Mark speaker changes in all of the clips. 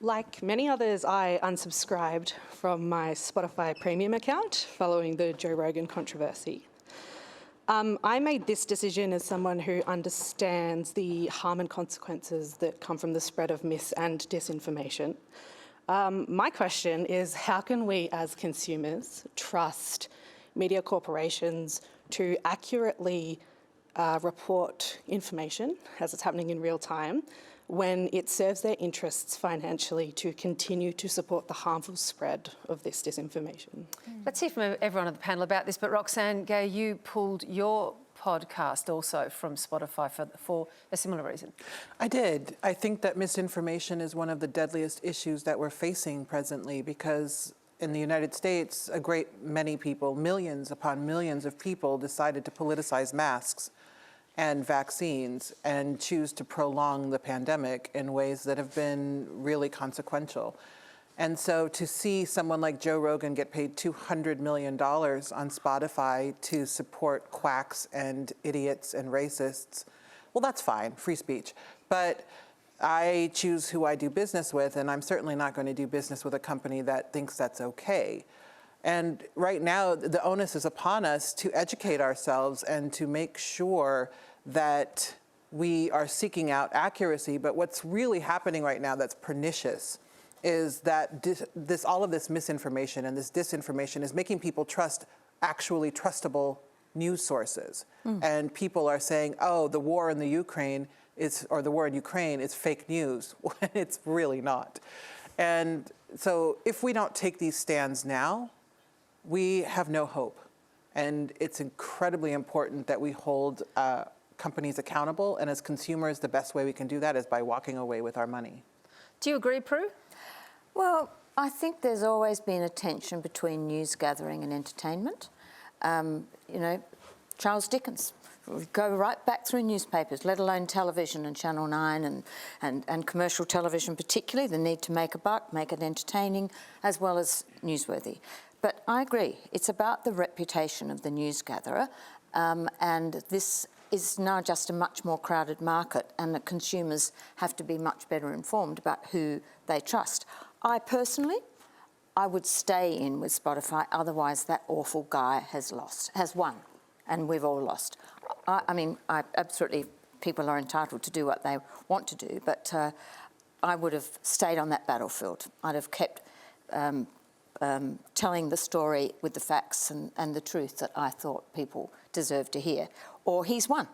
Speaker 1: Like many others, I unsubscribed from my Spotify premium account following the Joe Rogan controversy. I made this decision as someone who understands the harm and consequences that come from the spread of mis and disinformation. My question is, how can we as consumers trust media corporations to accurately report information as it's happening in real time when it serves their interests financially to continue to support the harmful spread of this disinformation?
Speaker 2: Let's hear from everyone on the panel about this, but Roxane Gay, you pulled your podcast also from Spotify for a similar reason.
Speaker 3: I did. I think that misinformation is one of the deadliest issues that we're facing presently, because in the United States, a great many people, millions upon millions of people, decided to politicize masks and vaccines and choose to prolong the pandemic in ways that have been really consequential. And so to see someone like Joe Rogan get paid $200 million on Spotify to support quacks and idiots and racists, well, that's fine, free speech. But I choose who I do business with, and I'm certainly not going to do business with a company that thinks that's okay. And right now, the onus is upon us to educate ourselves and to make sure that we are seeking out accuracy. But what's really happening right now that's pernicious is that all of this misinformation and this disinformation is making people trust actually trustable news sources. And people are saying, oh, the war in Ukraine is fake news, when it's really not. And so if we don't take these stands now, we have no hope. And it's incredibly important that we hold companies accountable. And as consumers, the best way we can do that is by walking away with our money.
Speaker 2: Do you agree, Prue?
Speaker 4: Well, I think there's always been a tension between news gathering and entertainment. Charles Dickens, we go right back through newspapers, let alone television and Channel 9 and commercial television particularly, the need to make a buck, make it entertaining, as well as newsworthy. But I agree, it's about the reputation of the news gatherer, and this is now just a much more crowded market, and the consumers have to be much better informed about who they trust. I would stay in with Spotify, otherwise that awful guy has won, and we've all lost. I absolutely, people are entitled to do what they want to do, but I would have stayed on that battlefield. I'd have kept telling the story with the facts and the truth that I thought people deserved to hear, or he's won.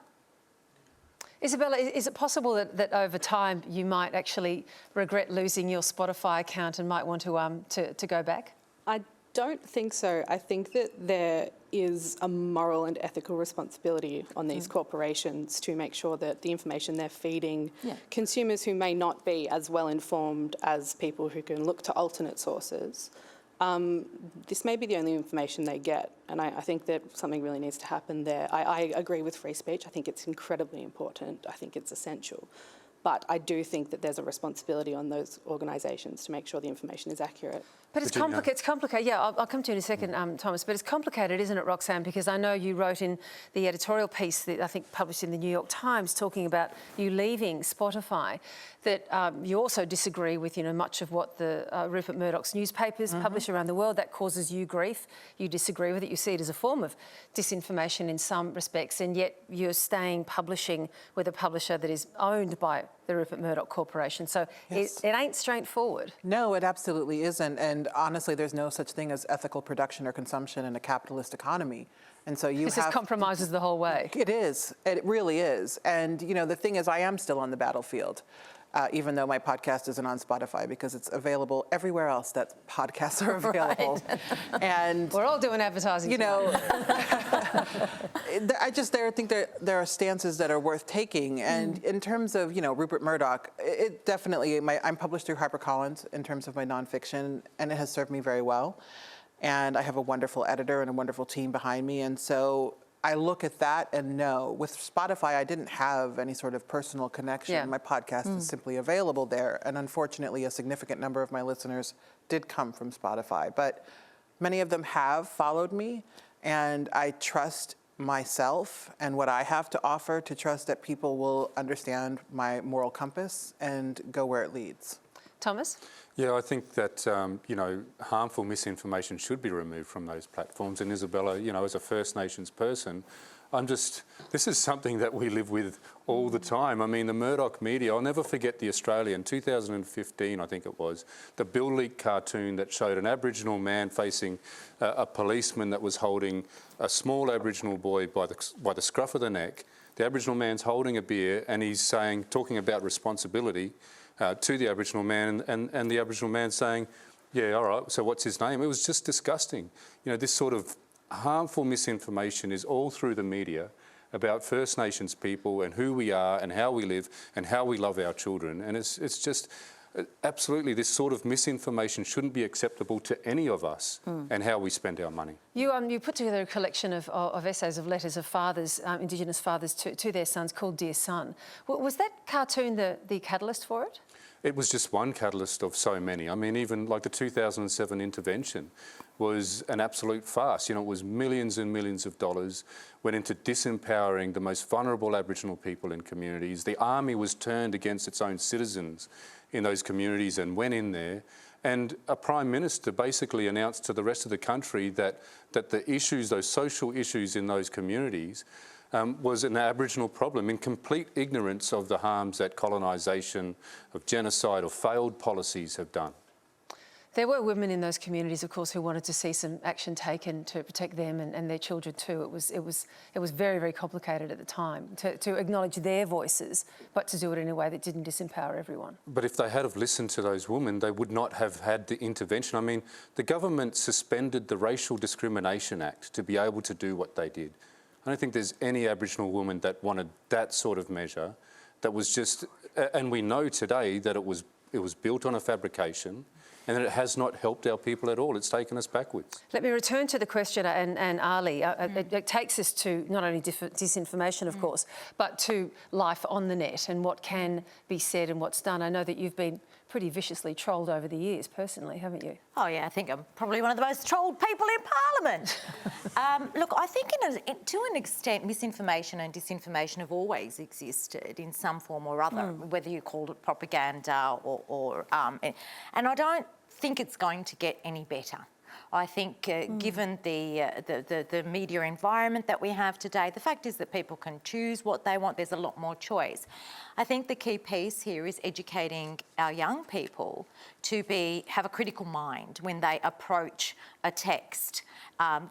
Speaker 2: Isabella, is it possible that over time you might actually regret losing your Spotify account and might want to go back?
Speaker 1: I don't think so. I think that there is a moral and ethical responsibility on these corporations to make sure that the information they're feeding consumers who may not be as well informed as people who can look to alternate sources, this may be the only information they get, and I think that something really needs to happen there. I agree with free speech. I think it's incredibly important. I think it's essential. But I do think that there's a responsibility on those organisations to make sure the information is accurate.
Speaker 2: But it's complicated. Yeah, I'll come to you in a second, Thomas. But it's complicated, isn't it, Roxane? Because I know you wrote in the editorial piece that I think published in the New York Times talking about you leaving Spotify, that you also disagree with, much of what the Rupert Murdoch's newspapers publish around the world. That causes you grief. You disagree with it. You see it as a form of disinformation in some respects, and yet you're staying publishing with a publisher that is owned by the Rupert Murdoch Corporation. So it ain't straightforward.
Speaker 3: No, it absolutely isn't. And honestly, there's no such thing as ethical production or consumption in a capitalist economy. And so this
Speaker 2: just compromises the whole way.
Speaker 3: It is. It really is. And, the thing is, I am still on the battlefield, even though my podcast isn't on Spotify, because it's available everywhere else that podcasts are available.
Speaker 2: Right.
Speaker 3: And
Speaker 2: we're all doing advertising.
Speaker 3: I think there are stances that are worth taking. And in terms of, Rupert Murdoch, it definitely, I'm published through HarperCollins in terms of my nonfiction, and it has served me very well. And I have a wonderful editor and a wonderful team behind me. And so I look at that and know, with Spotify, I didn't have any sort of personal connection. Yeah. My podcast is simply available there. And unfortunately, a significant number of my listeners did come from Spotify. But many of them have followed me, and I trust myself and what I have to offer to trust that people will understand my moral compass and go where it leads.
Speaker 2: Thomas?
Speaker 5: Yeah, I think that, harmful misinformation should be removed from those platforms. And Isabella, as a First Nations person, this is something that we live with all the time. I mean, the Murdoch media, I'll never forget the Australian, 2015, I think it was, the Bill Leak cartoon that showed an Aboriginal man facing a policeman that was holding a small Aboriginal boy by the scruff of the neck. The Aboriginal man's holding a beer and he's talking about responsibility to the Aboriginal man, and the Aboriginal man saying, yeah, all right, so what's his name? It was just disgusting. This sort of harmful misinformation is all through the media about First Nations people and who we are and how we live and how we love our children. And it's just absolutely, this sort of misinformation shouldn't be acceptable to any of us and how we spend our money.
Speaker 2: You put together a collection of essays, of letters of fathers, Indigenous fathers to their sons called Dear Son. Was that cartoon the catalyst for it?
Speaker 5: It was just one catalyst of so many. I mean, even like the 2007 intervention was an absolute farce. It was millions and millions of dollars went into disempowering the most vulnerable Aboriginal people in communities. The army was turned against its own citizens in those communities and went in there. And a Prime Minister basically announced to the rest of the country that the issues, those social issues in those communities, was an Aboriginal problem, in complete ignorance of the harms that colonisation, of genocide or failed policies have done.
Speaker 2: There were women in those communities, of course, who wanted to see some action taken to protect them and their children too. It was very, very complicated at the time to acknowledge their voices, but to do it in a way that didn't disempower everyone.
Speaker 5: But if they had have listened to those women, they would not have had the intervention. I mean, the government suspended the Racial Discrimination Act to be able to do what they did. I don't think there's any Aboriginal woman that wanted that sort of measure. That was just, and we know today that it was built on a fabrication, and that it has not helped our people at all. It's taken us backwards.
Speaker 2: Let me return to the questioner and Ali. It takes us to not only disinformation, of course, but to life on the net and what can be said and what's done. I know that you've been pretty viciously trolled over the years, personally, haven't you?
Speaker 6: Oh, yeah, I think I'm probably one of the most trolled people in Parliament. Look, I think to an extent, misinformation and disinformation have always existed in some form or other, whether you called it propaganda and I don't think it's going to get any better. I think given the media environment that we have today, the fact is that people can choose what they want. There's a lot more choice. I think the key piece here is educating our young people to have a critical mind when they approach a text,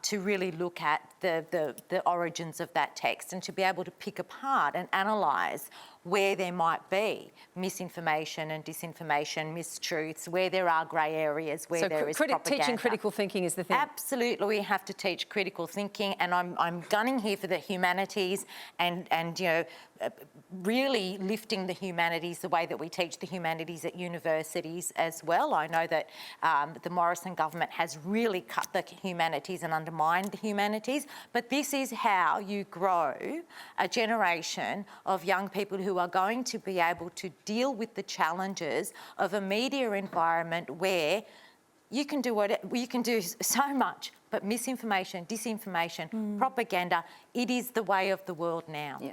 Speaker 6: to really look at the origins of that text and to be able to pick apart and analyse where there might be misinformation and disinformation, mistruths, where there are grey areas, where there is propaganda.
Speaker 2: Teaching critical thinking is the thing.
Speaker 6: Absolutely, we have to teach critical thinking, and I'm gunning here for the humanities and really lifting the humanities the way that we teach the humanities at universities as well. I know that the Morrison government has really cut the humanities and undermined the humanities, but this is how you grow a generation of young people who are going to be able to deal with the challenges of a media environment where you can do so much, but misinformation, disinformation, propaganda, it is the way of the world now.
Speaker 4: Yeah.